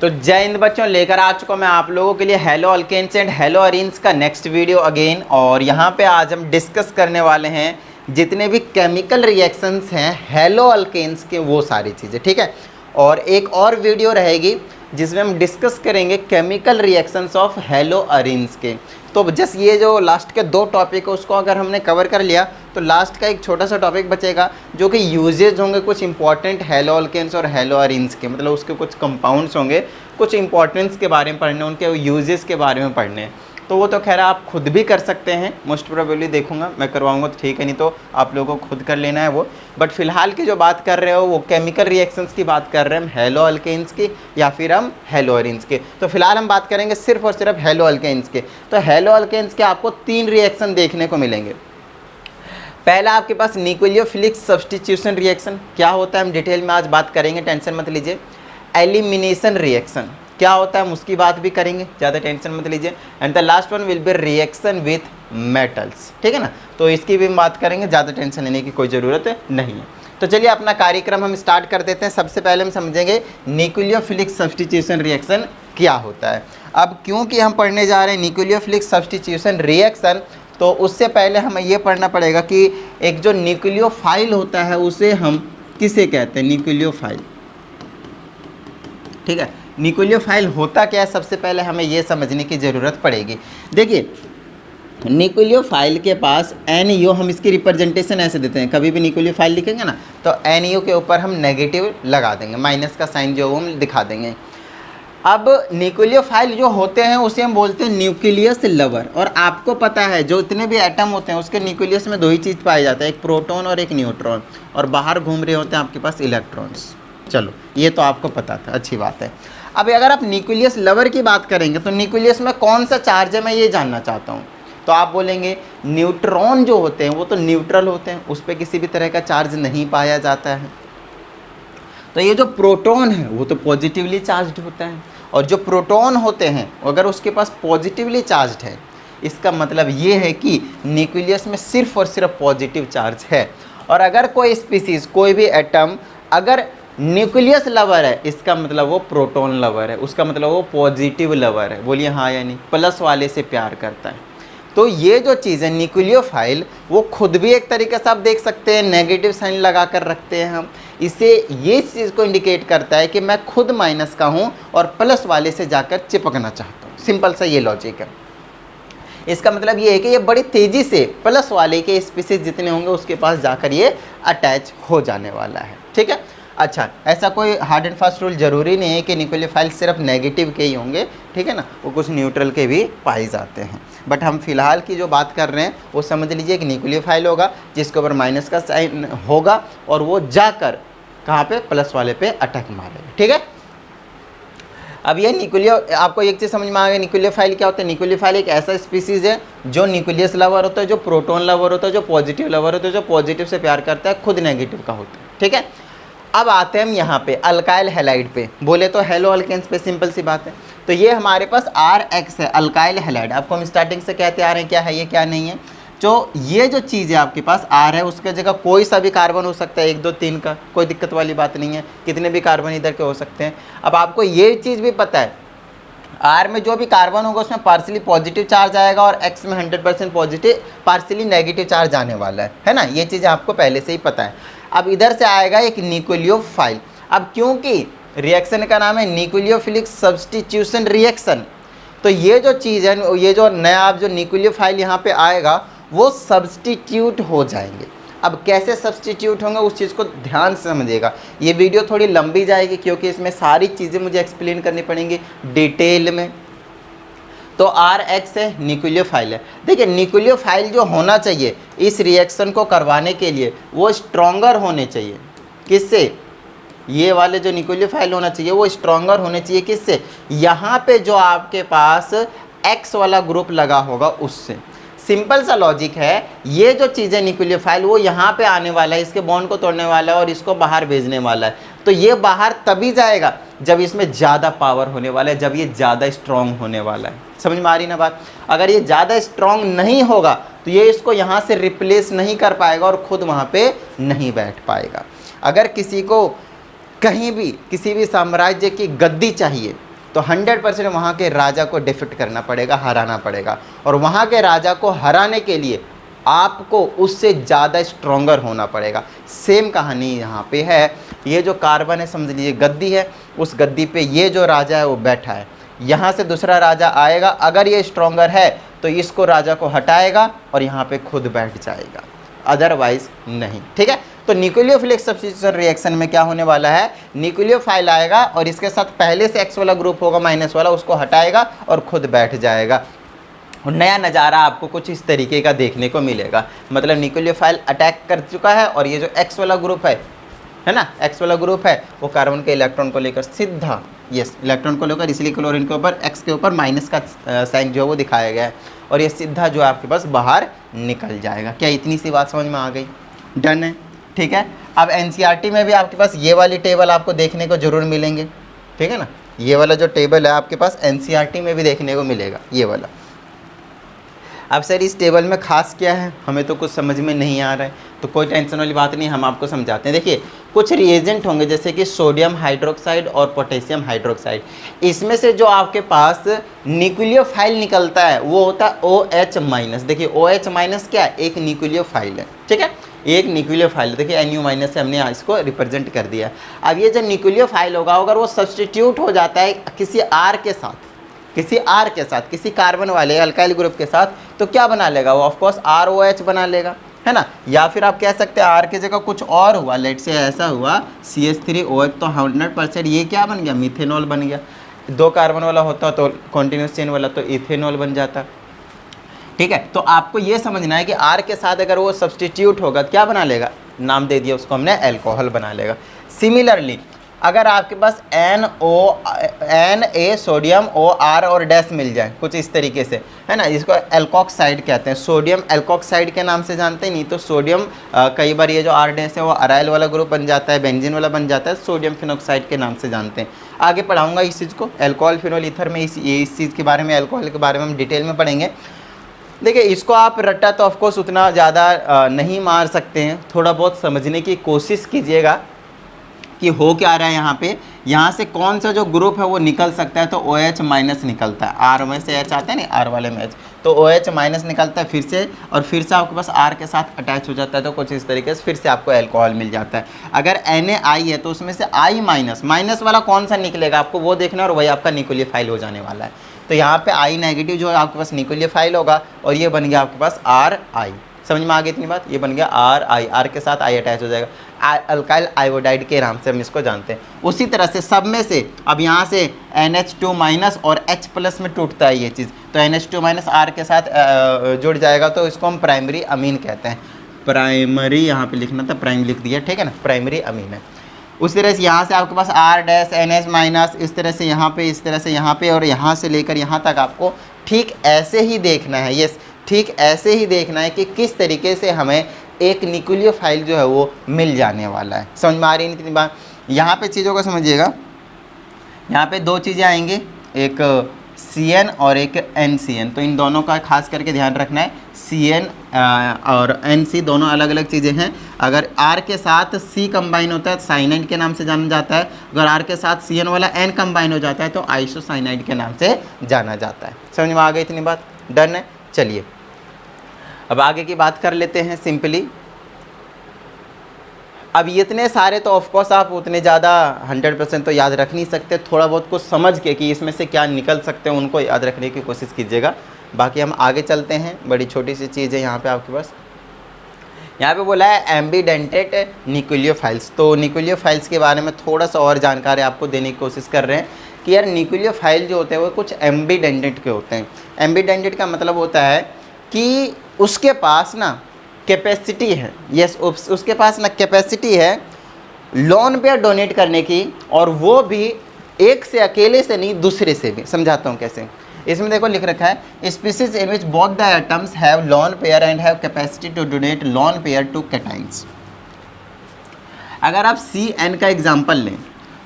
तो जय हिंद बच्चों, लेकर आ चुका मैं आप लोगों के लिए halo alkanes and halo arenes का नेक्स्ट वीडियो अगेन। और यहाँ पे आज हम डिस्कस करने वाले हैं जितने भी केमिकल रिएक्शंस हैं हेलो अल्केन्स के, वो सारी चीज़ें, ठीक है। और एक और वीडियो रहेगी जिसमें हम डिस्कस करेंगे chemical reactions of hello arenes के। तो जस्ट ये जो लास्ट के दो टॉपिक है उसको अगर हमने कवर कर लिया तो लास्ट का एक छोटा सा टॉपिक बचेगा जो कि यूजेज होंगे कुछ इंपॉर्टेंट हेलो अल्केन्स और हेलो अरीन्स के, मतलब उसके कुछ कंपाउंड्स होंगे, कुछ इंपॉर्टेंस के बारे में पढ़ने, उनके यूजेस के बारे में पढ़ने। तो वो तो खैर आप खुद भी कर सकते हैं, मोस्ट प्रोबेबली देखूंगा मैं करवाऊंगा तो ठीक है, नहीं तो आप लोगों को खुद कर लेना है वो। बट फिलहाल की जो बात कर रहे हो वो केमिकल रिएक्शंस की बात कर रहे हैं हम, हेलो अल्केन्स की या फिर हम हेलो अरीन्स के। तो फिलहाल हम बात करेंगे सिर्फ और सिर्फ हेलो अल्केन्स के। तो हेलो अल्केन्स के आपको 3 रिएक्शन देखने को मिलेंगे। पहला आपके पास न्यूक्लियोफिलिक सब्स्टिट्यूशन रिएक्शन, क्या होता है हम डिटेल में आज बात करेंगे, टेंशन मत लीजिए। एलिमिनेशन रिएक्शन क्या होता है हम उसकी बात भी करेंगे, ज़्यादा टेंशन मत लीजिए। And the last one will be reaction with metals, ठीक है ना, तो इसकी भी हम बात करेंगे, ज़्यादा टेंशन लेने की कोई ज़रूरत नहीं है। तो चलिए अपना कार्यक्रम हम स्टार्ट कर देते हैं। सबसे पहले हम समझेंगे न्यूक्लियोफिलिक सब्स्टिट्यूशन रिएक्शन क्या होता है। अब क्योंकि हम पढ़ने जा रहे हैं न्यूक्लियोफिलिक सब्स्टिट्यूशन रिएक्शन, तो उससे पहले हमें ये पढ़ना पड़ेगा कि एक जो न्यूक्लियोफाइल होता है उसे हम किसे कहते हैं, न्यूक्लियोफाइल, ठीक है। न्यूक्लियोफाइल होता क्या है, सबसे पहले हमें ये समझने की ज़रूरत पड़ेगी। देखिए न्यूक्लियोफाइल के पास NO, हम इसकी रिप्रेजेंटेशन ऐसे देते हैं, कभी भी न्यूक्लियोफाइल लिखेंगे ना तो NO के ऊपर हम नेगेटिव लगा देंगे, माइनस का साइन जो हम दिखा देंगे। अब न्यूक्लियोफाइल जो होते हैं उसे हम बोलते हैं न्यूक्लियस लवर। और आपको पता है जो इतने भी एटम होते हैं उसके न्यूक्लियस में 2 ही चीज़ पाई जाता है, एक प्रोटॉन और एक न्यूट्रॉन, और बाहर घूम रहे होते हैं आपके पास इलेक्ट्रॉन्स। चलो ये तो आपको पता था, अच्छी बात है। अब अगर आप न्यूक्लियस लवर की बात करेंगे तो न्यूक्लियस में कौन सा चार्ज है मैं ये जानना चाहता हूँ। तो आप बोलेंगे न्यूट्रॉन जो होते हैं वो तो न्यूट्रल होते हैं, उस पर किसी भी तरह का चार्ज नहीं पाया जाता है। तो ये जो प्रोटॉन है वो तो पॉजिटिवली चार्ज्ड होता है, और जो प्रोटॉन होते हैं अगर उसके पास पॉजिटिवली चार्ज्ड है, इसका मतलब ये है कि न्यूक्लियस में सिर्फ और सिर्फ पॉजिटिव चार्ज है। और अगर कोई स्पीसीज, कोई भी एटम अगर न्यूक्लियस लवर है, इसका मतलब वो प्रोटॉन लवर है, उसका मतलब वो पॉजिटिव लवर है। बोलिए हाँ या नहीं, प्लस वाले से प्यार करता है। तो ये जो चीज़ है न्यूक्लियोफाइल, वो खुद भी एक तरीके से आप देख सकते हैं नेगेटिव साइन लगा कर रखते हैं हम, इसे ये चीज़ को इंडिकेट करता है कि मैं खुद माइनस का हूँ और प्लस वाले से जाकर चिपकना चाहता हूँ। सिंपल सा ये लॉजिक है। इसका मतलब ये है कि ये बड़ी तेज़ी से प्लस वाले के स्पीसीज जितने होंगे उसके पास जाकर ये अटैच हो जाने वाला है, ठीक है। अच्छा, ऐसा कोई हार्ड एंड फास्ट रूल जरूरी नहीं है कि न्यूक्लियोफाइल सिर्फ नेगेटिव के ही होंगे, ठीक है ना, वो कुछ न्यूट्रल के भी पाए जाते हैं। बट हम फिलहाल की जो बात कर रहे हैं वो समझ लीजिए कि न्यूक्लियोफाइल होगा जिसके ऊपर माइनस का साइन होगा और वो जाकर कहाँ पे, प्लस वाले पे अटैक मारेगा, ठीक है। अब ये न्यूक्लियो, आपको एक चीज़ समझ में आ गई न्यूक्लियोफाइल क्या होता है। न्यूक्लियोफाइल एक ऐसा स्पीसीज है जो न्यूक्लियस लवर होता है, जो प्रोटॉन लवर होता है, जो पॉजिटिव लवर होता है, जो पॉजिटिव से प्यार करता है, खुद नेगेटिव का होता है, ठीक है। अब आते हैं हम यहाँ पे अल्काइल हैलाइड पे, बोले तो हेलो अल्केन्स पे, सिंपल सी बात है। तो ये हमारे पास RX है, अल्काइल हैलाइड। आपको हम स्टार्टिंग से कहते आ रहे हैं क्या है ये क्या नहीं है। जो ये जो चीज़ है आपके पास R है, उसके जगह कोई सा भी कार्बन हो सकता है, 1 2 3 का, कोई दिक्कत वाली बात नहीं है, कितने भी कार्बन इधर के हो सकते हैं। अब आपको ये चीज़ भी पता है R में जो भी कार्बन होगा उसमें पार्शियली पॉजिटिव चार्ज आएगा और X में 100% पॉजिटिव, पार्शियली नेगेटिव चार्ज आने वाला है ना, ये चीज़ आपको पहले से ही पता है। अब इधर से आएगा एक न्यूक्लियोफाइल। अब क्योंकि रिएक्शन का नाम है न्यूक्लियोफिलिक सब्स्टिट्यूशन रिएक्शन, तो ये जो चीज़ है, ये जो नया आप जो न्यूक्लियोफाइल यहाँ पे आएगा वो सब्स्टिट्यूट हो जाएंगे। अब कैसे सब्स्टिट्यूट होंगे उस चीज़ को ध्यान से समझिएगा। ये वीडियो थोड़ी लंबी जाएगी क्योंकि इसमें सारी चीज़ें मुझे एक्सप्लेन करनी पड़ेंगी डिटेल में। तो RX है, न्यूक्लियोफाइल है। देखिए न्यूक्लियोफाइल जो होना चाहिए इस रिएक्शन को करवाने के लिए वो स्ट्रॉन्गर होने चाहिए। किससे? ये वाले जो न्यूक्लियोफाइल होना चाहिए वो स्ट्रॉन्गर होने चाहिए। किससे? यहाँ पे जो आपके पास X वाला ग्रुप लगा होगा उससे। सिंपल सा लॉजिक है, ये जो चीज़ है न्यूक्लियोफाइल वो यहाँ पे आने वाला है, इसके बॉन्ड को तोड़ने वाला है और इसको बाहर भेजने वाला है। तो ये बाहर तभी जाएगा जब इसमें ज़्यादा पावर होने वाला है, जब ये ज़्यादा स्ट्रॉन्ग होने वाला है। समझ में आ रही ना बात। अगर ये ज़्यादा स्ट्रॉन्ग नहीं होगा तो ये इसको यहाँ से रिप्लेस नहीं कर पाएगा और ख़ुद वहाँ पे नहीं बैठ पाएगा। अगर किसी को कहीं भी किसी भी साम्राज्य की गद्दी चाहिए तो 100% वहाँ के राजा को डिफीट करना पड़ेगा, हराना पड़ेगा। और वहाँ के राजा को हराने के लिए आपको उससे ज़्यादा स्ट्रोंगर होना पड़ेगा। सेम कहानी यहाँ पे है। ये जो कार्बन है समझ लीजिए गद्दी है, उस गद्दी पे ये जो राजा है वो बैठा है। यहाँ से दूसरा राजा आएगा, अगर ये स्ट्रोंगर है तो इसको राजा को हटाएगा और यहाँ पे खुद बैठ जाएगा, अदरवाइज नहीं। ठीक है, तो न्यूक्लियोफिलिक सब्स्टिट्यूशन रिएक्शन में क्या होने वाला है, न्यूक्लियोफाइल आएगा और इसके साथ पहले से X वाला ग्रुप होगा माइनस वाला, उसको हटाएगा और खुद बैठ जाएगा। और नया नज़ारा आपको कुछ इस तरीके का देखने को मिलेगा। मतलब न्यूक्लियोफाइल अटैक कर चुका है और ये जो X वाला ग्रुप है ना, X वाला ग्रुप है, वो कार्बन के इलेक्ट्रॉन को लेकर सीधा, यस इलेक्ट्रॉन को लेकर, इसलिए क्लोरीन के ऊपर X के ऊपर माइनस का साइन जो है वो दिखाया गया है, और ये सीधा जो है आपके पास बाहर निकल जाएगा। क्या इतनी सी बात समझ में आ गई? डन है। ठीक है, अब NCERT में भी आपके पास ये वाली टेबल आपको देखने को जरूर मिलेंगे। ठीक है ना, ये वाला जो टेबल है आपके पास NCERT में भी देखने को मिलेगा, ये वाला। अब सर इस टेबल में खास क्या है, हमें तो कुछ समझ में नहीं आ रहा है, तो कोई टेंशन वाली बात नहीं, हम आपको समझाते हैं। देखिए कुछ रिएजेंट होंगे जैसे कि सोडियम हाइड्रोक्साइड और पोटेशियम हाइड्रोक्साइड, इसमें से जो आपके पास न्यूक्लियोफाइल निकलता है वो होता है OH-। देखिए OH- क्या है, एक न्यूक्लियोफाइल है। ठीक है, एक न्यूक्लियोफाइल, देखिए NU- से हमने इसको रिप्रेजेंट कर दिया। अब ये जो न्यूक्लियोफाइल होगा अगर वो सब्सटीट्यूट हो जाता है किसी R के साथ, किसी कार्बन वाले अल्काइल ग्रुप के साथ, तो क्या बना लेगा वो, ऑफकोर्स ROH बना लेगा, है ना। या फिर आप कह सकते हैं R की जगह कुछ और हुआ, लेट से ऐसा हुआ CH3OH, तो 100% ये क्या बन गया, मिथेनॉल बन गया। 2 कार्बन वाला होता तो कॉन्टिन्यूस चेन वाला तो इथेनॉल बन जाता। ठीक है, तो आपको ये समझना है कि R के साथ अगर वो सब्सटीट्यूट होगा क्या बना लेगा, नाम दे दिया उसको हमने, अल्कोहल बना लेगा। सिमिलरली अगर आपके पास Na सोडियम OR और डैश मिल जाए कुछ इस तरीके से, है ना, इसको एल्कोक्साइड कहते हैं। सोडियम एल्कोक्साइड के नाम से जानते हैं, नहीं तो सोडियम कई बार ये जो R डैश है वो अराइल वाला ग्रुप बन जाता है, बेंजीन वाला बन जाता है, सोडियम फिनोक्साइड के नाम से जानते हैं। आगे पढ़ाऊंगा इस चीज़ को, एल्कोहल फिनोल ईथर में इस चीज़ के बारे में, एल्कोहल के बारे में हम डिटेल में पढ़ेंगे। देखिए इसको आप रट्टा तो ऑफकोर्स उतना ज़्यादा नहीं मार सकते हैं, थोड़ा बहुत समझने की कोशिश कीजिएगा कि हो क्या रहा है यहाँ पे। यहाँ से कौन सा जो ग्रुप है वो निकल सकता है, तो OH- निकलता है। R में से H आता है ना, R वाले में H, तो OH- निकलता है फिर से, और फिर से आपके पास R के साथ अटैच हो जाता है, तो कुछ इस तरीके से फिर से आपको अल्कोहल मिल जाता है। अगर Na है तो उसमें से I- माइनस वाला कौन सा निकलेगा आपको वो देखना, और वही आपका न्यूक्लियोफाइल हो जाने वाला है। तो यहाँ पे I- जो है आपके पास न्यूक्लियोफाइल होगा, और ये बन गया आपके पास RI। समझ में आ गई इतनी बात, ये बन गया RI, R के साथ I अटैच हो जाएगा, अल्काइल आयोडाइड के नाम से हम इसको जानते हैं। उसी तरह से सब में से अब यहाँ से NH2- और H+ में टूटता है ये चीज़, तो NH2- R के साथ जुड़ जाएगा, तो इसको हम प्राइमरी अमीन कहते हैं। प्राइमरी यहाँ पे लिखना था, प्राइम लिख दिया, ठीक है ना, प्राइमरी अमीन है। उस तरह से यहाँ से आपके पास R- NH-, इस तरह से यहाँ पे, इस तरह से यहाँ पे, और यहाँ से लेकर यहाँ तक आपको ठीक ऐसे ही देखना है। यस, ठीक ऐसे ही देखना है कि किस तरीके से हमें एक न्यूक्लियोफाइल जो है वो मिल जाने वाला है। समझ में आ रही है कितनी बात? यहाँ पे चीज़ों को समझिएगा, यहाँ पे 2 चीज़ें आएंगी, एक CN और एक NCN, तो इन दोनों का खास करके ध्यान रखना है। CN और NC दोनों अलग अलग चीज़ें हैं। अगर R के साथ C कंबाइन होता है तो साइनाइड के नाम से जाना जाता है, अगर R के साथ CN वाला N कंबाइन हो जाता है तो आइसोसाइनाइड के नाम से जाना जाता है। समझ में आ गई इतनी बात? डन है। चलिए अब आगे की बात कर लेते हैं सिंपली। अब इतने सारे तो ऑफकोर्स आप उतने ज़्यादा 100% तो याद रख नहीं सकते, थोड़ा बहुत कुछ समझ के कि इसमें से क्या निकल सकते हैं उनको याद रखने की कोशिश कीजिएगा। बाकी हम आगे चलते हैं, बड़ी छोटी सी चीज़ है यहाँ पे आपके पास। यहाँ पे बोला है एम्बीडेंटेड न्यूक्लियोफाइल्स, तो न्यूक्लियोफाइल्स के बारे में थोड़ा सा और जानकारी आपको देने की कोशिश कर रहे हैं कि यार न्यूक्लियोफाइल जो होते हैं वो कुछ एम्बीडेंटेड के होते हैं। एम्बीडेंटेड का मतलब होता है कि उसके पास ना कैपेसिटी है, यस उसके पास ना कैपेसिटी है लोन पेयर डोनेट करने की, और वो भी एक से अकेले से नहीं, दूसरे से भी। समझाता हूँ कैसे। इसमें देखो लिख रखा है species in which both the atoms have lone pair and have capacity to donate lone pair to cations. अगर आप CN का एग्जाम्पल लें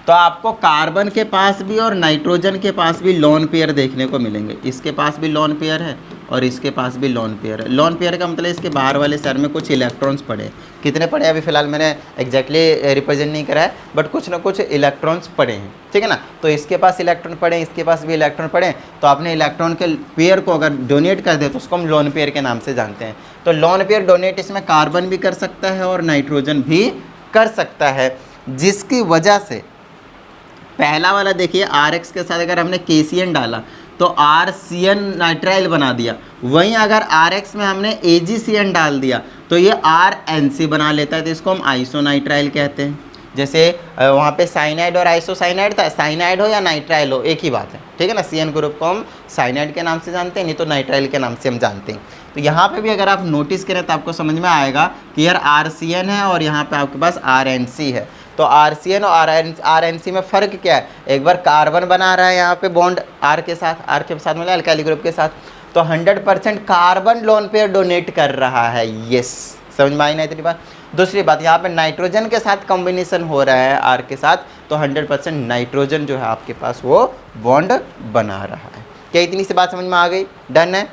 तो आपको कार्बन के पास भी और नाइट्रोजन के पास भी लोन पेयर देखने को मिलेंगे। इसके पास भी लोन पेयर है और इसके पास भी लोन पेयर है। लोन पेयर का मतलब इसके बाहर वाले साइड में कुछ इलेक्ट्रॉन्स पड़े, कितने पड़े अभी फ़िलहाल मैंने एग्जैक्टली रिप्रेजेंट नहीं करा है, बट कुछ ना कुछ इलेक्ट्रॉन्स पड़े हैं, ठीक है ना। तो इसके पास इलेक्ट्रॉन पड़े, इसके पास भी इलेक्ट्रॉन पड़े, तो आपने इलेक्ट्रॉन के पेयर को अगर डोनेट कर दे तो उसको हम लोन पेयर के नाम से जानते हैं। तो लोन पेयर डोनेट इसमें कार्बन भी कर सकता है और नाइट्रोजन भी कर सकता है, जिसकी वजह से पहला वाला देखिए RX के साथ अगर हमने KCN डाला तो RCN नाइट्राइल बना दिया, वहीं अगर RX में हमने AgCN डाल दिया तो ये RNC बना लेता है, तो इसको हम आइसोनाइट्राइल कहते हैं। जैसे वहाँ पे साइनाइड और आइसोसाइनाइड था, साइनाइड हो या नाइट्राइल हो एक ही बात है, ठीक है ना। CN ग्रुप को हम साइनाइड के नाम से जानते हैं, नहीं तो नाइट्राइल के नाम से हम जानते हैं। तो यहाँ पे भी अगर आप नोटिस करें तो आपको समझ में आएगा कि यार RCN है और यहाँ पे आपके पास RNC है। तो RCN और RNC में फ़र्क क्या है, एक बार कार्बन बना रहा है यहाँ पे बॉन्ड R के साथ मतलब अल्काइल ग्रुप के साथ, तो 100% कार्बन लोन पेयर डोनेट कर रहा है। यस, समझ में आई ना इतनी बात। दूसरी बात, यहाँ पे नाइट्रोजन के साथ कॉम्बिनेशन हो रहा है R के साथ, तो 100% नाइट्रोजन जो है आपके पास वो बॉन्ड बना रहा है। क्या इतनी सी बात समझ में आ गई? डन है।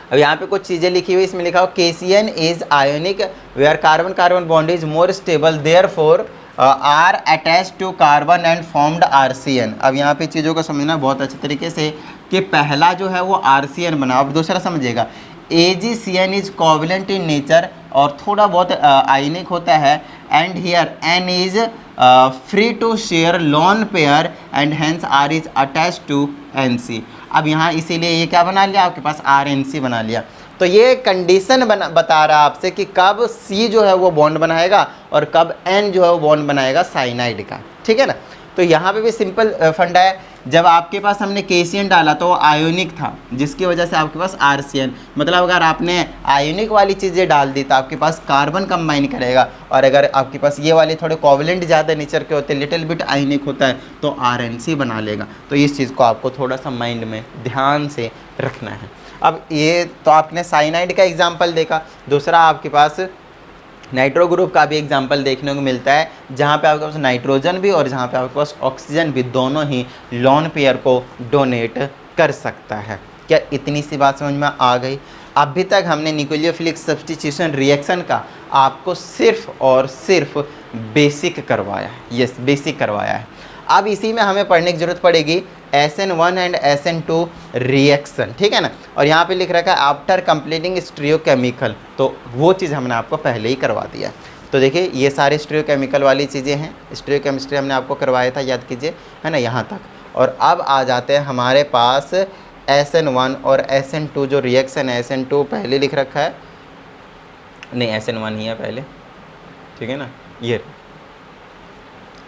अब यहाँ पे कुछ चीज़ें लिखी हुई, इसमें लिखा हो KCN is ionic where carbon carbon bond is more stable therefore R attach to carbon and formed RCN। अब यहाँ पे चीज़ों को समझना बहुत अच्छे तरीके से कि पहला जो है वो RCN बना, अब दूसरा समझिएगा AgCN is covalent in nature और थोड़ा बहुत आयनिक होता है, and here N is free to share lone pair and hence R is attach to NC। अब यहाँ इसीलिए ये क्या बना लिया, आपके पास RNC बना लिया। तो ये कंडीशन बता रहा है आपसे कि कब C जो है वो बॉन्ड बनाएगा और कब N जो है वो बॉन्ड बनाएगा साइनाइड का, ठीक है ना। तो यहाँ पे भी सिंपल फंडा है, जब आपके पास हमने KCN डाला तो वो आयोनिक था, जिसकी वजह से आपके पास RCN, मतलब अगर आपने आयोनिक वाली चीज़ें डाल दी तो आपके पास कार्बन कंबाइन करेगा, और अगर आपके पास ये वाले थोड़े कोवलेंट ज़्यादा नेचर के होते हैं, लिटिल बिट आयोनिक होता है, तो RNC बना लेगा। तो इस चीज़ को आपको थोड़ा सा माइंड में ध्यान से रखना है। अब ये तो आपने साइनाइड का एग्जाम्पल देखा, दूसरा आपके पास नाइट्रो ग्रुप का भी एग्जाम्पल देखने को मिलता है, जहाँ पे आपके पास नाइट्रोजन भी और जहाँ पे आपके पास ऑक्सीजन भी दोनों ही लोन पेयर को डोनेट कर सकता है। क्या इतनी सी बात समझ में आ गई? अभी तक हमने न्यूक्लियोफिलिक सब्स्टिट्यूशन रिएक्शन का आपको सिर्फ और सिर्फ बेसिक करवाया है। यस, बेसिक करवाया है। अब इसी में हमें पढ़ने की जरूरत पड़ेगी SN1 एंड SN2 रिएक्शन, ठीक है ना। और यहाँ पे लिख रखा है आफ्टर कंप्लीटिंग स्टीरियोकेमिकल, तो वो चीज़ हमने आपको पहले ही करवा दिया। तो देखिए ये सारे स्टीरियोकेमिकल वाली चीज़ें हैं, स्टीरियोकेमिस्ट्री हमने आपको करवाया था, याद कीजिए, है ना, यहाँ तक। और अब आ जाते हैं हमारे पास SN1 और SN2 जो रिएक्शन है। SN2 पहले लिख रखा है, नहीं SN1 ही है पहले, ठीक है ना। ये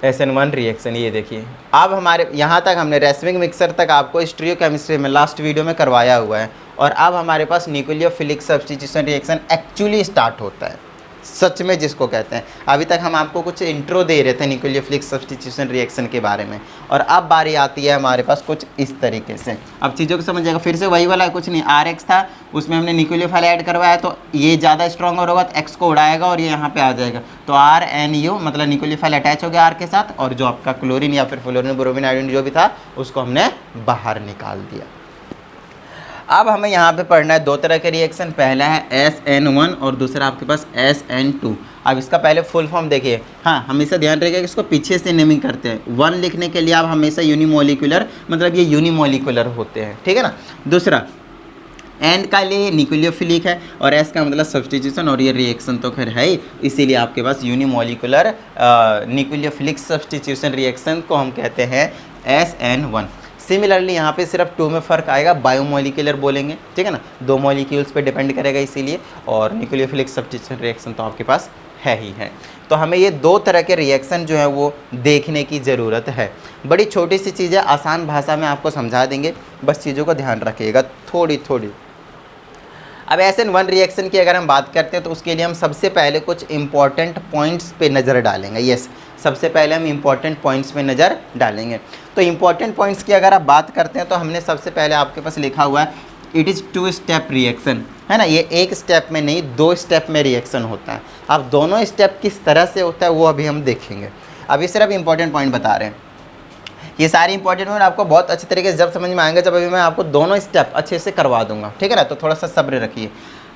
SN1 रिएक्शन, ये देखिए। अब हमारे यहाँ तक हमने रेसमिक मिक्सर तक आपको स्टीरियोकेमिस्ट्री में लास्ट वीडियो में करवाया हुआ है, और अब हमारे पास nucleophilic substitution reaction actually start होता है, सच में जिसको कहते हैं। अभी तक हम आपको कुछ इंट्रो दे रहे थे न्यूक्लियोफिलिक सब्स्टिट्यूशन रिएक्शन के बारे में, और अब बारी आती है हमारे पास कुछ इस तरीके से। अब चीज़ों को समझिएगा, फिर से वही वाला, कुछ नहीं, RX था, उसमें हमने न्यूक्लियोफाइल ऐड करवाया, तो ये ज़्यादा स्ट्रॉन्ग होगा तो X को उड़ाएगा और ये यहाँ पे आ जाएगा, तो RNU मतलब न्यूक्लियोफाइल अटैच हो गया R के साथ, और जो आपका क्लोरीन या फिर फ्लोरीन ब्रोमीन आयोडीन जो भी था उसको हमने बाहर निकाल दिया। अब हमें यहाँ पे पढ़ना है दो तरह के रिएक्शन, पहला है SN1 और दूसरा आपके पास SN2। अब इसका पहले फुल फॉर्म देखिए, हाँ हमेशा ध्यान रखिएगा कि इसको पीछे से नेमिंग करते हैं। 1 लिखने के लिए आप हमेशा यूनिमोलिकुलर, मतलब ये यूनिमोलिकुलर होते हैं, ठीक है ना। दूसरा N का लिए न्यूक्लियोफिलिक है, और S का मतलब सब्स्टिट्यूशन, और ये रिएक्शन तो खैर है ही, इसीलिए आपके पास यूनिमोलिकुलर न्यूक्लियोफिलिक सब्स्टिट्यूशन रिएक्शन को हम कहते हैं SN1। सिमिलरली यहाँ पे सिर्फ 2 में फ़र्क आएगा, बायोमोलिकुलर बोलेंगे, ठीक है ना, 2 मॉलिक्यूल्स पे डिपेंड करेगा इसीलिए, और न्यूक्लियोफिलिक सब्स्टिट्यूशन रिएक्शन तो आपके पास है ही है। तो हमें ये 2 तरह के रिएक्शन जो है वो देखने की ज़रूरत है। बड़ी छोटी सी चीज़ें आसान भाषा में आपको समझा देंगे, बस चीज़ों को ध्यान रखिएगा थोड़ी थोड़ी। अब SN1 रिएक्शन की अगर हम बात करते हैं तो उसके लिए हम सबसे पहले कुछ इंपॉर्टेंट पॉइंट्स पे नज़र डालेंगे। यस, सबसे पहले हम इंपॉर्टेंट पॉइंट्स पे नज़र डालेंगे। तो इंपॉर्टेंट पॉइंट्स की अगर आप बात करते हैं तो हमने सबसे पहले आपके पास लिखा हुआ है इट इज़ 2 स्टेप रिएक्शन, है ना। ये एक स्टेप में नहीं, 2 स्टेप में रिएक्शन होता है। अब दोनों स्टेप किस तरह से होता है वो अभी हम देखेंगे। अभी सिर्फ इंपॉर्टेंट पॉइंट बता रहे हैं। ये सारी इंपॉर्टेंट पॉइंट आपको बहुत अच्छे तरीके से जब समझ में आएंगे, जब अभी मैं आपको दोनों स्टेप अच्छे से करवा दूंगा, ठीक है ना। तो थोड़ा सा सब्र रखिए।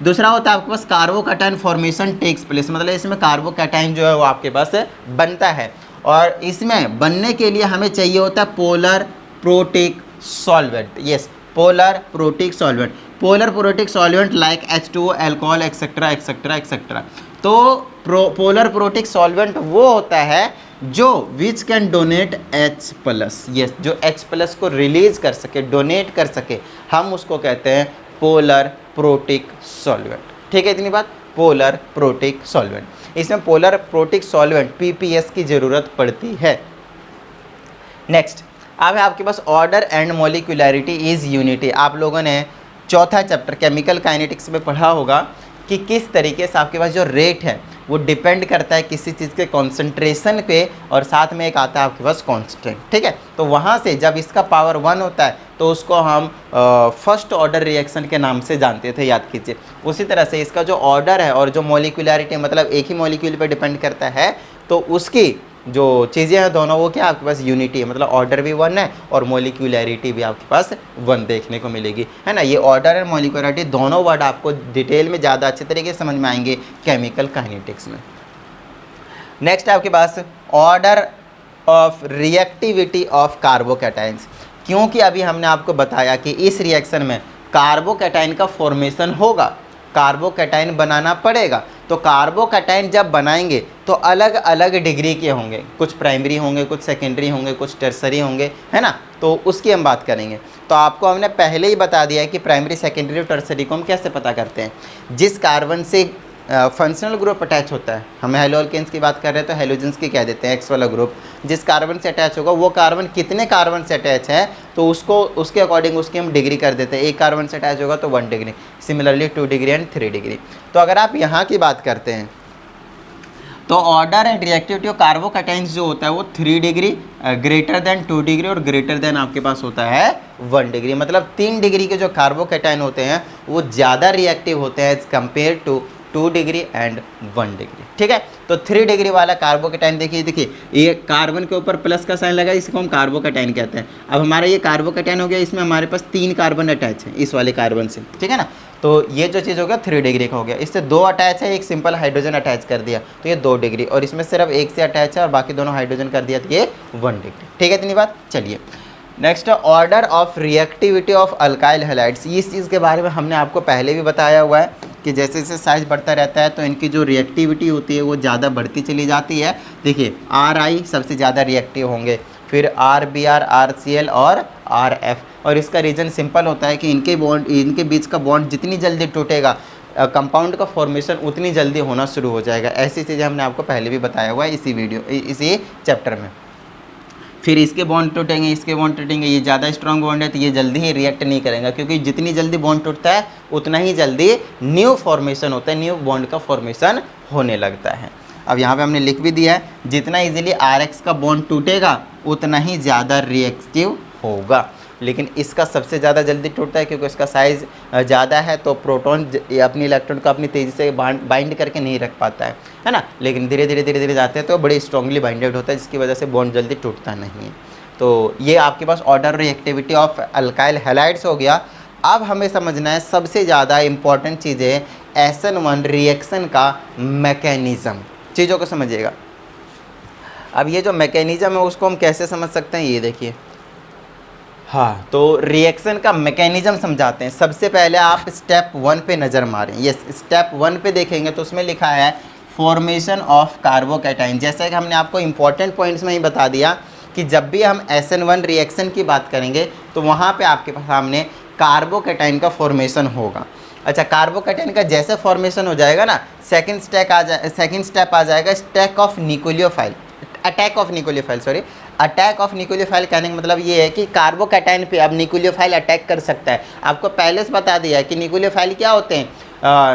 दूसरा होता है आपके पास कार्बोकैटायन फॉर्मेशन टेक्स प्लेस, मतलब इसमें कार्बोकैटायन जो है वो आपके पास बनता है, और इसमें बनने के लिए हमें चाहिए होता है polar protic solvent. Yes, polar protic solvent, polar protic solvent like H2O, alcohol etcetera etcetera etcetera. तो पोलर प्रोटिक सॉल्वेंट वो होता है जो which can donate H+, yes, जो H+ को रिलीज कर सके, डोनेट कर सके, हम उसको कहते हैं पोलर प्रोटिक सॉल्वेंट। ठीक है, इतनी बात। पोलर प्रोटिक सॉल्वेंट, इसमें पोलर प्रोटिक सॉल्वेंट PPS की ज़रूरत पड़ती है। नेक्स्ट अब है आपके पास ऑर्डर एंड मॉलिक्यूलैरिटी इज़ यूनिटी। आप लोगों ने चौथा चैप्टर केमिकल काइनेटिक्स में पढ़ा होगा कि किस तरीके से आपके पास जो रेट है वो डिपेंड करता है किसी चीज़ के कॉन्सेंट्रेशन पे, और साथ में एक आता है आपके पास कांस्टेंट। ठीक है, तो वहाँ से जब इसका पावर 1 होता है तो उसको हम फर्स्ट ऑर्डर रिएक्शन के नाम से जानते थे, याद कीजिए। उसी तरह से इसका जो ऑर्डर है और जो मॉलिक्यूलैरिटी मतलब एक ही मॉलिक्यूल पे डिपेंड करता है, तो उसकी जो चीज़ें हैं दोनों वो क्या आपके पास यूनिटी है, मतलब ऑर्डर भी 1 है और मॉलिक्यूलैरिटी भी आपके पास 1 देखने को मिलेगी, है ना। ये ऑर्डर और मॉलिक्यूलैरिटी दोनों वर्ड आपको डिटेल में ज़्यादा अच्छे तरीके से समझ में आएंगे केमिकल काइनेटिक्स में। नेक्स्ट आपके पास order of reactivity of carbocations, क्योंकि अभी हमने आपको बताया कि इस रिएक्शन में कार्बोकैटायन का फॉर्मेशन होगा, कार्बोकैटायन बनाना पड़ेगा। तो कार्बोकैटायन जब बनाएंगे तो अलग अलग डिग्री के होंगे, कुछ प्राइमरी होंगे, कुछ सेकेंडरी होंगे, कुछ टर्सरी होंगे, है ना। तो उसकी हम बात करेंगे। तो आपको हमने पहले ही बता दिया है कि प्राइमरी, सेकेंडरी और टर्सरी को हम कैसे पता करते हैं। जिस कार्बन से फंक्शनल ग्रुप अटैच होता है, हम हेलोअल्केन्स की बात कर रहे हैं तो हेलोजेंस की कह देते हैं, एक्स वाला ग्रुप जिस कार्बन से अटैच होगा वो कार्बन कितने कार्बन से अटैच है तो उसको उसके अकॉर्डिंग उसकी हम डिग्री कर देते हैं। एक कार्बन से अटैच होगा तो 1 degree, similarly 2 degree and 3 degree. तो अगर आप यहाँ की बात करते हैं तो order and reactivity of carbocations जो होता है वो 3 डिग्री, ग्रेटर देन 2 डिग्री और ग्रेटर देन आपके पास होता है 1 डिग्री। मतलब 3 डिग्री के जो कार्बोकैटायन होते हैं वो ज़्यादा रिएक्टिव होते हैं as compare to 2 degree and 1 degree. ठीक है, तो 3 डिग्री वाला कार्बोकैटायन देखिए ये कार्बन के ऊपर प्लस का साइन लगा, इसको हम कार्बोकैटायन कहते हैं। अब हमारा ये कार्बोकैटायन हो गया, इसमें हमारे पास 3 कार्बन अटैच है इस वाले कार्बन से, ठीक है ना। तो ये जो चीज़ हो गया 3 डिग्री का हो गया। इससे 2 अटैच है, एक सिंपल हाइड्रोजन अटैच कर दिया तो ये 2 डिग्री, और इसमें सिर्फ एक से अटैच है और बाकी दोनों हाइड्रोजन कर दिया तो ये 1 डिग्री। ठीक है, इतनी बात। चलिए next, order of reactivity of alkyl halides. इस चीज़ के बारे में हमने आपको पहले भी बताया हुआ है कि जैसे जैसे साइज बढ़ता रहता है तो इनकी जो रिएक्टिविटी होती है वो ज़्यादा बढ़ती चली जाती है। देखिए RI सबसे ज़्यादा रिएक्टिव होंगे, फिर RBr, RCl और RF। और इसका रीज़न सिंपल होता है कि इनके बीच का बॉन्ड जितनी जल्दी टूटेगा कंपाउंड का फॉर्मेशन उतनी जल्दी होना शुरू हो जाएगा। ऐसी चीज़ें हमने आपको पहले भी बताया हुआ है इसी चैप्टर में। फिर इसके बॉन्ड टूटेंगे, इसके बॉन्ड टूटेंगे, ये ज़्यादा स्ट्रॉन्ग बॉन्ड है तो ये जल्दी ही रिएक्ट नहीं करेगा, क्योंकि जितनी जल्दी बॉन्ड टूटता है उतना ही जल्दी न्यू फॉर्मेशन होता है, न्यू बॉन्ड का फॉर्मेशन होने लगता है। अब यहाँ पे हमने लिख भी दिया है, जितना इजीली RX का बॉन्ड टूटेगा उतना ही ज़्यादा रिएक्टिव होगा। लेकिन इसका सबसे ज़्यादा जल्दी टूटता है क्योंकि इसका साइज़ ज़्यादा है, तो प्रोटॉन अपनी इलेक्ट्रॉन को अपनी तेज़ी से बाइंड करके नहीं रख पाता है ना। लेकिन धीरे धीरे जाते हैं तो बड़े स्ट्रांगली बाइंडेड होता है, जिसकी वजह से बॉन्ड जल्दी टूटता नहीं है। तो ये आपके पास order reactivity of alkyl halides हो गया। अब हमें समझना है सबसे ज़्यादा इंपॉर्टेंट चीज़ें SN1 रिएक्शन का मैकेनिज़्म। चीज़ों को समझिएगा। अब ये जो मैकेनिज़्म है उसको हम कैसे समझ सकते हैं, ये देखिए। हाँ, तो रिएक्शन का मैकेनिज़्म समझाते हैं। सबसे पहले आप स्टेप 1 पे नज़र मारें। यस, स्टेप 1 पे देखेंगे तो उसमें लिखा है फॉर्मेशन ऑफ कार्बोकैटायन। जैसे कि हमने आपको इंपॉर्टेंट पॉइंट्स में ही बता दिया कि जब भी हम SN1 रिएक्शन की बात करेंगे तो वहाँ पे आपके सामने कार्बोकैटायन का फॉर्मेशन होगा। अच्छा, कार्बोकैटायन का जैसे फॉर्मेशन हो जाएगा ना, सेकेंड स्टेप आ जाएगा अटैक ऑफ न्यूक्लियोफाइल कहने का मतलब ये है कि कार्बोकैटायन पे अब न्यूक्लियोफाइल अटैक कर सकता है। आपको पहले से बता दिया है कि न्यूक्लियोफाइल क्या होते हैं,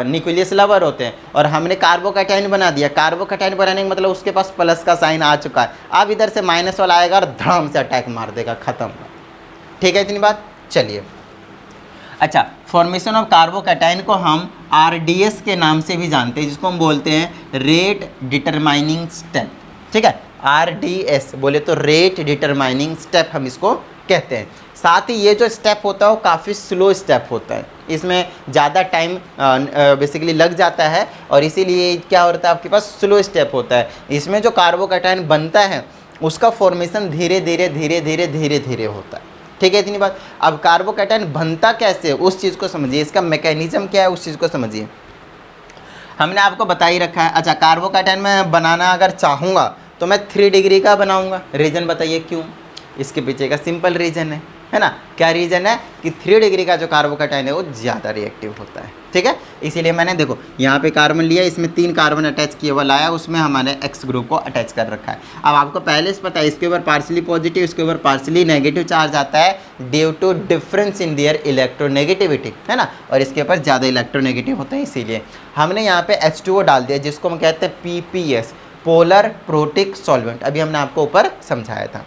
न्यूक्लियस लवर होते हैं, और हमने कार्बोकैटायन बना दिया। कार्बोकैटायन बनाने का मतलब उसके पास प्लस का साइन आ चुका है, अब इधर से माइनस वाला आएगा और धड़ाम से अटैक मार देगा, खत्म। ठीक है, इतनी बात। चलिए, अच्छा, फॉर्मेशन ऑफ कार्बोकैटायन को हम RDS के नाम से भी जानते हैं, जिसको हम बोलते हैं रेट डिटरमाइनिंग स्टेप। ठीक है, RDS बोले तो रेट डिटरमाइनिंग स्टेप हम इसको कहते हैं। साथ ही ये जो स्टेप होता है वो काफ़ी स्लो स्टेप होता है, इसमें ज़्यादा टाइम बेसिकली लग जाता है और इसीलिए क्या होता है आपके पास स्लो स्टेप होता है। इसमें जो कार्बोकैटायन बनता है उसका फॉर्मेशन धीरे धीरे धीरे धीरे धीरे धीरे होता है, ठीक है इतनी बात। अब कार्बोकैटायन बनता कैसे है उस चीज़ को समझिए, इसका मैकेनिज्म क्या है उस चीज़ को समझिए। हमने आपको बता ही रखा है। अच्छा, कार्बोकैटायन मैं बनाना अगर चाहूँगा तो मैं 3 डिग्री का बनाऊँगा, रीज़न बताइए क्यों? इसके पीछे का सिंपल रीज़न है ना? क्या रीज़न है कि 3 डिग्री का जो कार्बोकैटायन है वो ज़्यादा रिएक्टिव होता है, ठीक है। इसीलिए मैंने देखो यहाँ पे कार्बन लिया, इसमें 3 कार्बन अटैच किया हुआ लाया, उसमें हमारे X ग्रुप को अटैच कर रखा है। अब आपको पहले से पता है इसके ऊपर पार्सली पॉजिटिव, इसके ऊपर पार्सली नेगेटिव चार्ज आता है due to difference in their electronegativity, है ना, और इसके ऊपर ज़्यादा इलेक्ट्रोनेगेटिव होता है। इसीलिए हमने यहाँ पे H2O डाल दिया जिसको हम कहते हैं PPS, पोलर प्रोटिक सॉल्वेंट, अभी हमने आपको ऊपर समझाया था।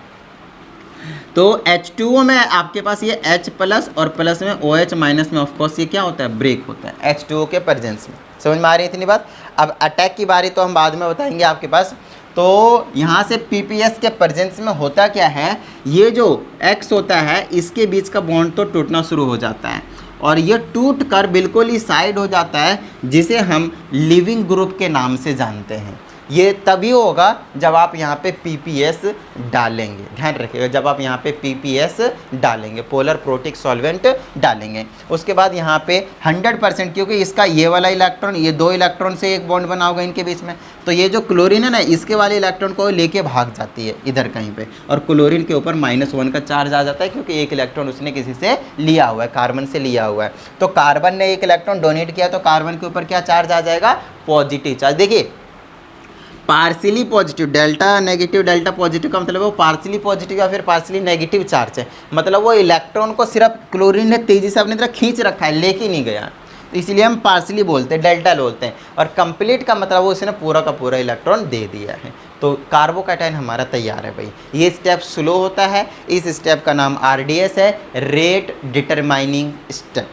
तो H2O में आपके पास ये H प्लस और प्लस में OH माइनस में ऑफकोर्स ये क्या होता है, ब्रेक होता है H2O के प्रेजेंस में। समझ में आ रही है इतनी बात? अब अटैक की बारी तो हम बाद में बताएंगे आपके पास। तो यहाँ से PPS के प्रेजेंस में होता क्या है, ये जो X होता है इसके बीच का बॉन्ड तो टूटना शुरू हो जाता है और ये टूट कर बिल्कुल ही साइड हो जाता है, जिसे हम लिविंग ग्रुप के नाम से जानते हैं। ये तभी होगा जब आप यहाँ पे PPS डालेंगे, ध्यान रखिएगा, जब आप यहाँ पे PPS डालेंगे, पोलर प्रोटिक सॉल्वेंट डालेंगे। उसके बाद यहाँ पे 100%, क्योंकि इसका ये वाला इलेक्ट्रॉन, ये 2 इलेक्ट्रॉन से एक बॉन्ड बना होगा इनके बीच में, तो ये जो क्लोरीन है ना इसके वाले इलेक्ट्रॉन को लेके भाग जाती है इधर कहीं पे, और क्लोरीन के ऊपर -1 का चार्ज आ जाता है क्योंकि एक इलेक्ट्रॉन उसने किसी से लिया हुआ है, कार्बन से लिया हुआ है। तो कार्बन ने एक इलेक्ट्रॉन डोनेट किया तो कार्बन के ऊपर क्या चार्ज आ जाएगा, पॉजिटिव चार्ज। देखिए partially positive, delta negative delta positive का मतलब वो पार्सली पॉजिटिव या फिर पार्सली नेगेटिव चार्ज है, मतलब वो इलेक्ट्रॉन को सिर्फ क्लोरीन ने तेजी से अपनी तरह खींच रखा है, लेके नहीं गया, तो इसलिए हम पार्सली बोलते हैं, डेल्टा बोलते हैं। और कंप्लीट का मतलब वो उसने पूरा का पूरा इलेक्ट्रॉन दे दिया है। तो कार्बोकैटायन हमारा तैयार है भाई। ये स्टेप स्लो होता है, इस स्टेप का नाम RDS है, रेट डिटरमाइनिंग स्टेप।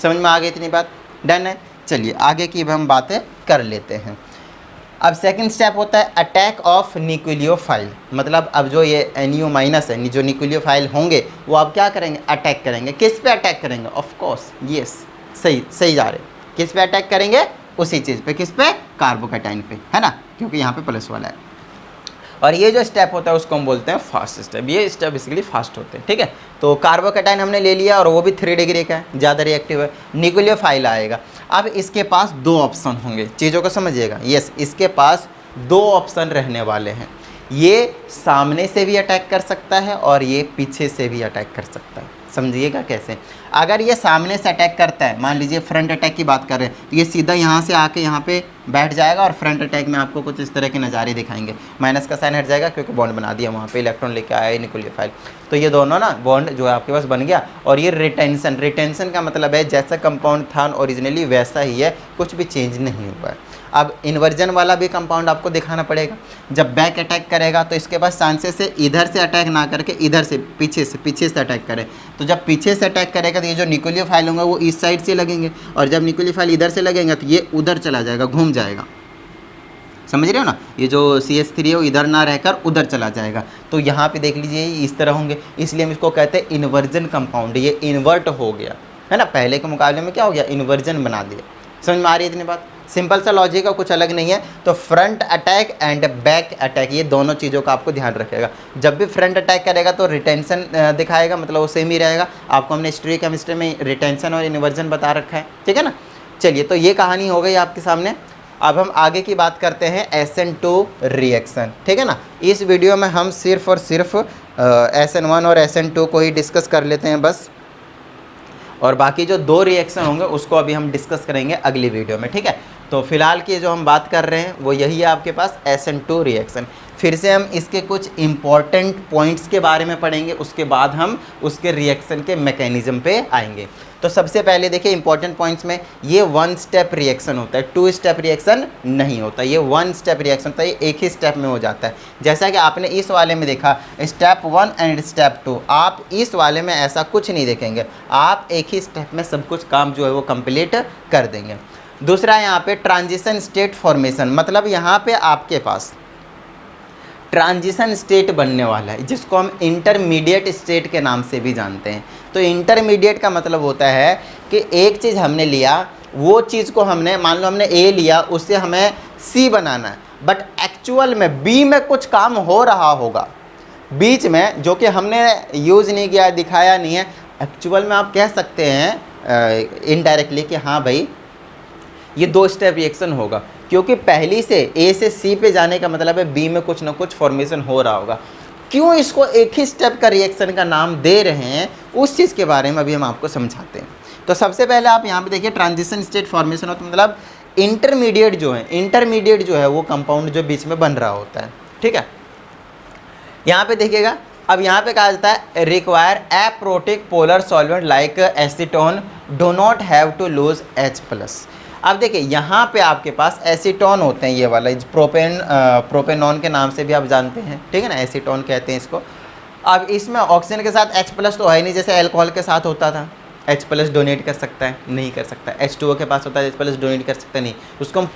समझ में आ गई इतनी बात? डन है। चलिए आगे की हम बातें कर लेते हैं। अब सेकंड स्टेप होता है अटैक ऑफ न्यूक्लियोफाइल, मतलब अब जो ये NO- है, जो न्यूक्लियोफाइल होंगे वो अब क्या करेंगे, अटैक करेंगे। किस पे अटैक करेंगे? ऑफ कोर्स यस, सही जा रहे, किस पे अटैक करेंगे, उसी चीज़ पे, किस पे, कार्बोकैटायन पे, है ना, क्योंकि यहाँ पे प्लस वाला है। और ये जो स्टेप होता है उसको हम बोलते हैं फास्ट स्टेप। ये स्टेप बेसिकली फास्ट होते हैं, ठीक है। तो कार्बोकैटायन हमने ले लिया और वो भी 3 डिग्री का है, ज़्यादा रिएक्टिव है। न्यूक्लियोफाइल आएगा। अब इसके पास 2 ऑप्शन होंगे, चीज़ों को समझिएगा। यस, इसके पास 2 ऑप्शन रहने वाले हैं। ये सामने से भी अटैक कर सकता है और ये पीछे से भी अटैक कर सकता है। समझिएगा कैसे। अगर ये सामने से अटैक करता है, मान लीजिए फ्रंट अटैक की बात कर रहे हैं, तो ये सीधा यहाँ से आके यहाँ पे बैठ जाएगा और फ्रंट अटैक में आपको कुछ इस तरह के नज़ारे दिखाएंगे। माइनस का साइन हट जाएगा क्योंकि बॉन्ड बना दिया वहाँ पे, इलेक्ट्रॉन लेके आया न्यूक्लियोफाइल। तो ये दोनों ना बॉन्ड जो है आपके पास बन गया। और ये रिटेंशन का मतलब है जैसा कंपाउंड था ओरिजिनली वैसा ही है, कुछ भी चेंज नहीं हुआ है। अब इन्वर्जन वाला भी कंपाउंड आपको दिखाना पड़ेगा। जब बैक अटैक करेगा तो इसके पास चांसेस है इधर से अटैक ना करके इधर से पीछे से अटैक करे। तो जब पीछे से अटैक करेगा तो ये जो न्यूक्लियोफाइल होंगे वो इस साइड से लगेंगे, और जब न्यूक्लियोफाइल इधर से लगेंगे तो ये उधर चला जाएगा, घूम जाएगा। समझ रहे हो ना, ये जो CH3 है वो इधर ना रहकर उधर चला जाएगा। तो यहाँ पे देख लीजिए इस तरह होंगे, इसलिए हम इसको कहते हैं इन्वर्जन कंपाउंड। ये इन्वर्ट हो गया है ना, पहले के मुकाबले में क्या हो गया, इन्वर्जन बना दिया। समझ में आ रही है इतनी बात? सिंपल सा लॉजिक है, कुछ अलग नहीं है। तो front attack and back attack, ये दोनों चीज़ों का आपको ध्यान रखेगा। जब भी फ्रंट अटैक करेगा तो रिटेंशन दिखाएगा, मतलब वो सेम ही रहेगा। आपको हमने हिस्ट्री केमिस्ट्री में रिटेंशन और इन्वर्जन बता रखा है, ठीक है ना। चलिए, तो ये कहानी हो गई आपके सामने। अब हम आगे की बात करते हैं SN2 रिएक्शन, ठीक है ना। इस वीडियो में हम सिर्फ और सिर्फ SN1 और SN2 को ही डिस्कस कर लेते हैं बस, और बाकी जो 2 रिएक्शन होंगे उसको अभी हम डिस्कस करेंगे अगली वीडियो में, ठीक है। तो फिलहाल की जो हम बात कर रहे हैं वो यही है आपके पास, SN2 रिएक्शन। फिर से हम इसके कुछ इंपॉर्टेंट पॉइंट्स के बारे में पढ़ेंगे, उसके बाद हम उसके रिएक्शन के मैकेनिज्म पे आएंगे। तो सबसे पहले देखिए इंपॉर्टेंट पॉइंट्स में, ये 1 स्टेप रिएक्शन होता है, 2 स्टेप रिएक्शन नहीं होता। ये 1 स्टेप रिएक्शन होता है, ये एक ही स्टेप में हो जाता है। जैसा कि आपने इस वाले में देखा, स्टेप 1 एंड स्टेप 2, आप इस वाले में ऐसा कुछ नहीं देखेंगे, आप एक ही स्टेप में सब कुछ काम जो है वो कंप्लीट कर देंगे। दूसरा यहाँ पे ट्रांजिशन स्टेट फॉर्मेशन, मतलब यहाँ पे आपके पास ट्रांजिशन स्टेट बनने वाला है, जिसको हम इंटरमीडिएट स्टेट के नाम से भी जानते हैं। तो इंटरमीडिएट का मतलब होता है कि एक चीज़ हमने लिया, वो चीज़ को हमने, मान लो हमने ए लिया, उससे हमें सी बनाना है, बट एक्चुअल में बी में कुछ काम हो रहा होगा बीच में, जो कि हमने यूज़ नहीं किया, दिखाया नहीं है। एक्चुअल में आप कह सकते हैं इनडायरेक्टली कि हाँ भाई ये 2 स्टेप रिएक्शन होगा, क्योंकि पहली से ए से सी पे जाने का मतलब है बी में कुछ ना कुछ फॉर्मेशन हो रहा होगा। क्यों इसको एक ही स्टेप का रिएक्शन का नाम दे रहे हैं, उस चीज़ के बारे में अभी हम आपको समझाते हैं। तो सबसे पहले आप यहाँ पे देखिए, ट्रांजिशन स्टेट फॉर्मेशन होता है मतलब इंटरमीडिएट जो है वो कंपाउंड जो बीच में बन रहा होता है, ठीक है। यहाँ पे देखिएगा, अब यहाँ पे कहा जाता है require aprotic polar solvent like acetone do not have to lose H+। अब देखिए यहाँ पे आपके पास एसीटोन होते हैं, ये वाला प्रोपेनॉन के नाम से भी आप जानते हैं, ठीक है ना, एसीटोन कहते हैं इसको। अब इसमें ऑक्सीजन के साथ H+ तो है नहीं, जैसे अल्कोहल के साथ होता था। H+ डोनेट कर सकता है? नहीं कर सकता। H2O के पास होता है, H+ डोनेट कर सकता नहीं। उसको हम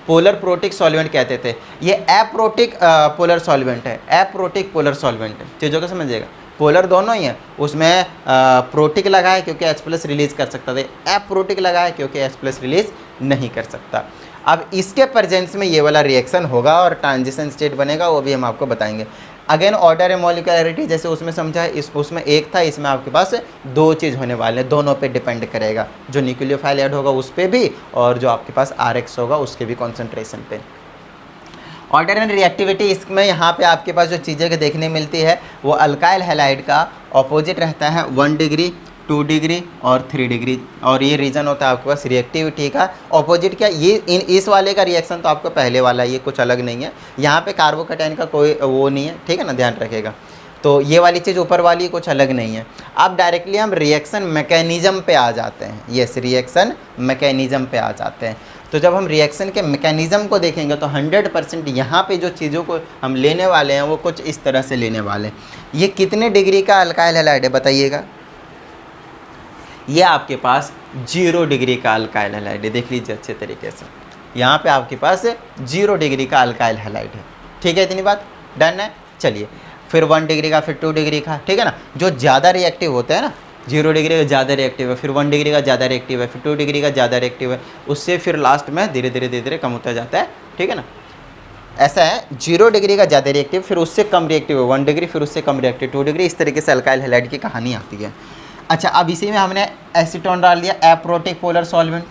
पोलर प्रोटिक सॉल्वेंट कहते थे। ये एप्रोटिक पोलर सॉल्वेंट है, एप्रोटिक पोलर सॉल्वेंट है। चीज़ों को समझिएगा, पोलर दोनों ही है, उसमें प्रोटिक लगा है क्योंकि H+ रिलीज कर सकता था, एप्रोटिक लगा है क्योंकि H+ रिलीज नहीं कर सकता। अब इसके प्रेजेंस में ये वाला रिएक्शन होगा और ट्रांजिशन स्टेट बनेगा, वो भी हम आपको बताएंगे। अगेन ऑर्डर ए मॉलिक्यूलरिटी, जैसे उसमें समझा है, उसमें एक था, इसमें आपके पास 2 चीज़ होने वाले हैं, दोनों पे डिपेंड करेगा, जो न्यूक्लियोफाइल ऐड होगा उस पर भी, और जो आपके पास RX होगा उसके भी कॉन्सेंट्रेशन पे। ऑर्डर एंड रिएक्टिविटी, इसमें यहाँ पे आपके पास जो चीज़ें के देखने मिलती है वो अल्काइल हैलाइड का ऑपोजिट रहता है, 1 डिग्री 2 डिग्री और 3 डिग्री, और ये रीजन होता है आपके पास रिएक्टिविटी का ऑपोजिट। क्या ये इस वाले का रिएक्शन तो आपको पहले वाला, ये कुछ अलग नहीं है, यहाँ पे कार्बोकैटायन का कोई वो नहीं है, ठीक है ना, ध्यान रखिएगा। तो ये वाली चीज़ ऊपर वाली कुछ अलग नहीं है। अब डायरेक्टली हम रिएक्शन मैकेनिज़्म पे आ जाते हैं, यस, रिएक्शन मैकेनिज़्म पे आ जाते हैं। तो जब हम रिएक्शन के मैकेनिज़्म को देखेंगे तो 100% यहाँ पे जो चीज़ों को हम लेने वाले हैं वो कुछ इस तरह से लेने वाले हैं। ये कितने डिग्री का अल्काइल हैलाइड है बताइएगा? ये आपके पास 0 डिग्री का अल्काइल हैलाइड है, देख लीजिए अच्छे तरीके से। यहाँ पे आपके पास 0 डिग्री का अल्काइल हैलाइड है, ठीक है, इतनी बात डन है। चलिए फिर 1 डिग्री का, फिर 2 डिग्री का, ठीक है ना। जो ज़्यादा रिएक्टिव होता है ना, 0 डिग्री का ज़्यादा रिएक्टिव है, फिर 1 डिग्री का ज़्यादा रिएक्टिव है, फिर 2 डिग्री का ज़्यादा रिएक्टिव है, उससे फिर लास्ट में धीरे धीरे कम होता जाता है, ठीक है ना। ऐसा है, 0 डिग्री का ज़्यादा रिएक्टिव, फिर उससे कम रिएक्टिव है 1 डिग्री, फिर उससे कम रिएक्टिव 2 डिग्री, इस तरीके से अल्काइल हैलाइड की कहानी आती है। अच्छा, अब इसी में हमने एसीटोन डाल दिया, एप्रोटिक पोलर सॉल्वेंट,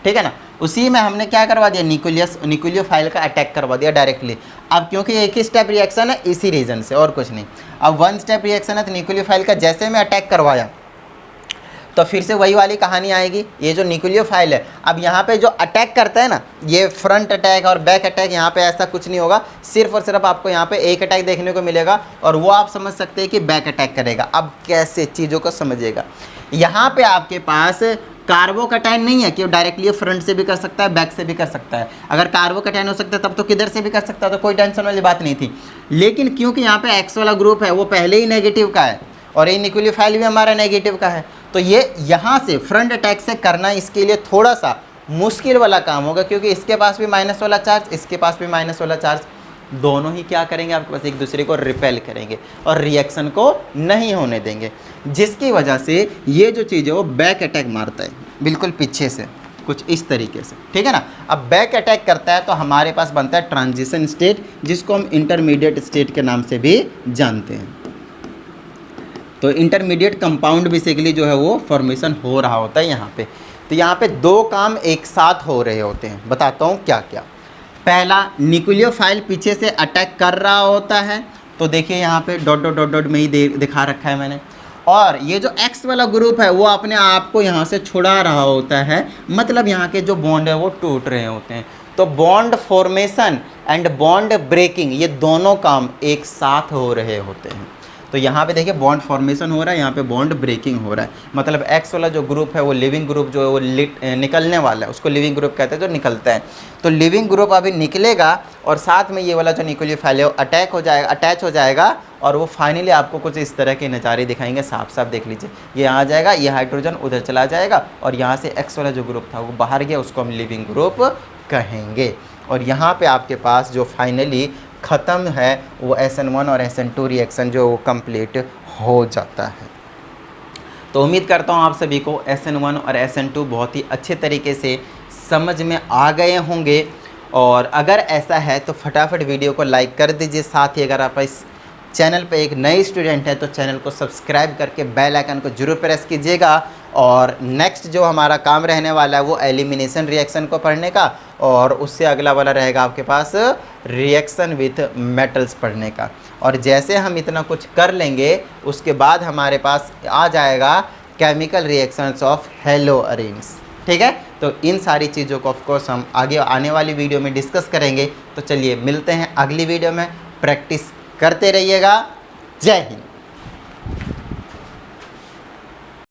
ठीक है ना। उसी में हमने क्या करवा दिया, न्यूक्लियोफाइल का अटैक करवा दिया डायरेक्टली। अब क्योंकि एक ही स्टेप रिएक्शन है, इसी रीजन से, और कुछ नहीं। अब 1 स्टेप रिएक्शन है तो न्यूक्लियोफाइल का जैसे मैं अटैक करवाया तो फिर से वही वाली कहानी आएगी। ये जो न्यूक्लियोफाइल है, अब यहाँ पे जो अटैक करता है ना, ये फ्रंट अटैक और बैक अटैक, यहाँ पे ऐसा कुछ नहीं होगा, सिर्फ और सिर्फ आपको यहाँ पे एक अटैक देखने को मिलेगा, और वो आप समझ सकते हैं कि बैक अटैक करेगा। अब कैसे, चीज़ों को समझिएगा। यहाँ पे आपके पास कार्बोकैटायन नहीं है कि डायरेक्टली फ्रंट से भी कर सकता है, बैक से भी कर सकता है। अगर कार्बोकैटायन हो सकता है तब तो किधर से भी कर सकता है, तो कोई टेंशन वाली बात नहीं थी। लेकिन क्योंकि यहाँ पे एक्स वाला ग्रुप है वो पहले ही नेगेटिव का है, और ये न्यूक्लियोफाइल भी हमारा नेगेटिव का है, तो ये यहाँ से फ्रंट अटैक से करना इसके लिए थोड़ा सा मुश्किल वाला काम होगा, क्योंकि इसके पास भी माइनस वाला चार्ज, इसके पास भी माइनस वाला चार्ज, दोनों ही क्या करेंगे, आपके पास एक दूसरे को रिपेल करेंगे और रिएक्शन को नहीं होने देंगे, जिसकी वजह से ये जो चीज़ है वो बैक अटैक मारता है, बिल्कुल पीछे से, कुछ इस तरीके से, ठीक है ना। अब बैक अटैक करता है तो हमारे पास बनता है ट्रांजिशन स्टेट, जिसको हम इंटरमीडिएट स्टेट के नाम से भी जानते हैं। तो इंटरमीडिएट कंपाउंड बेसिकली जो है वो फॉर्मेशन हो रहा होता है यहाँ पे। तो यहाँ पे 2 काम एक साथ हो रहे होते हैं, बताता हूँ क्या क्या। पहला, न्यूक्लियोफाइल पीछे से अटैक कर रहा होता है, तो देखिए यहाँ पे डॉट डॉट डॉट डॉट में ही दिखा रखा है मैंने, और ये जो एक्स वाला ग्रुप है वो अपने आप को यहाँ से छुड़ा रहा होता है, मतलब यहाँ के जो बॉन्ड है वो टूट रहे होते हैं। तो bond formation and bond breaking, ये दोनों काम एक साथ हो रहे होते हैं। तो यहाँ पे देखिए बॉन्ड फॉर्मेशन हो रहा है, यहाँ पे बॉन्ड ब्रेकिंग हो रहा है, मतलब एक्स वाला जो ग्रुप है वो लिविंग ग्रुप जो है वो निकलने वाला है, उसको लिविंग ग्रुप कहते हैं, जो निकलता है। तो लिविंग ग्रुप अभी निकलेगा और साथ में ये वाला जो न्यूक्लियोफाइल है वो अटैच हो जाएगा, और वो फाइनली आपको कुछ इस तरह के नज़ारे दिखाएंगे, साफ साफ देख लीजिए। ये आ जाएगा, ये हाइड्रोजन उधर चला जाएगा, और यहाँ से एक्स वाला जो ग्रुप था वो बाहर गया, उसको हम लिविंग ग्रुप कहेंगे। और यहाँ पे आपके पास जो फाइनली ख़त्म है वो SN1 और SN2 रिएक्शन जो वो कंप्लीट हो जाता है। तो उम्मीद करता हूँ आप सभी को SN1 और SN2 बहुत ही अच्छे तरीके से समझ में आ गए होंगे। और अगर ऐसा है तो फटाफट वीडियो को लाइक कर दीजिए। साथ ही अगर आप इस चैनल पे एक नए स्टूडेंट हैं तो चैनल को सब्सक्राइब करके बेल आइकन को जरूर प्रेस कीजिएगा। और नेक्स्ट जो हमारा काम रहने वाला है वो एलिमिनेशन रिएक्शन को पढ़ने का, और उससे अगला वाला रहेगा आपके पास रिएक्शन विथ मेटल्स पढ़ने का। और जैसे हम इतना कुछ कर लेंगे उसके बाद हमारे पास आ जाएगा केमिकल रिएक्शंस ऑफ हेलोअरीन्स। ठीक है, तो इन सारी चीज़ों को ऑफकोर्स हम आगे आने वाली वीडियो में डिस्कस करेंगे। तो चलिए मिलते हैं अगली वीडियो में, प्रैक्टिस करते रहिएगा। जय हिंद।